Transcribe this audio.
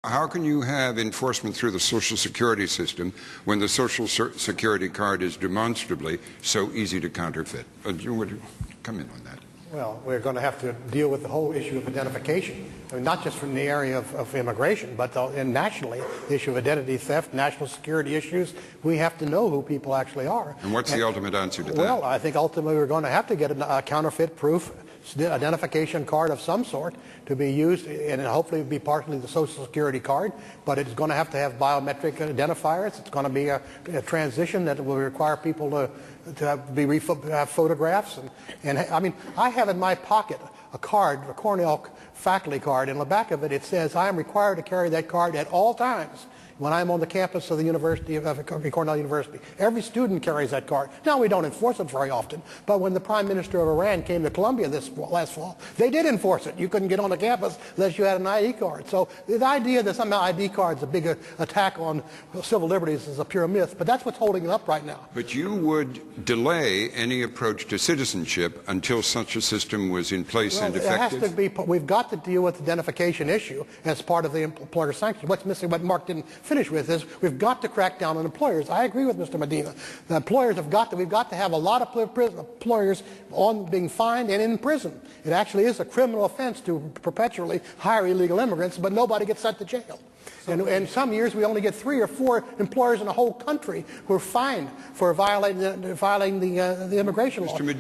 How can you have enforcement through the Social Security system when the Social Security card is demonstrably so easy to counterfeit? You would come in on that. Well, we're going to have to deal with the whole issue of identification. I mean, not just from the area of immigration, but nationally, the issue of identity theft, national security issues. We have to know who people actually are. And what's the ultimate answer to that? Well, I think ultimately we're going to have to get a counterfeit-proof identification card of some sort to be used, and hopefully be partly the Social Security card, but it's going to have biometric identifiers. It's going to be a transition that will require people to have photographs. And I mean, I have in my pocket a card, a Cornell faculty card, and on the back of it, it says I am required to carry that card at all times when I'm on the campus of the University of Cornell University. Every student carries that card. Now, we don't enforce it very often, but when the Prime Minister of Iran came to Columbia last fall, they did enforce it. You couldn't get on the campus unless you had an ID card. So the idea that somehow ID card is a big attack on civil liberties is a pure myth, but that's what's holding it up right now. But you would delay any approach to citizenship until such a system was in place and effective? It has to be. We've got to deal with the identification issue as part of the employer sanction. What's missing, what Mark didn't finish with, is we've got to crack down on employers. I agree with Mr. Medina. The employers we've got to have a lot of employers on being fined and in prison. It actually is a criminal offense to perpetually hire illegal immigrants, but nobody gets sent to jail. And some years we only get 3 or 4 employers in the whole country who are fined for violating the immigration law.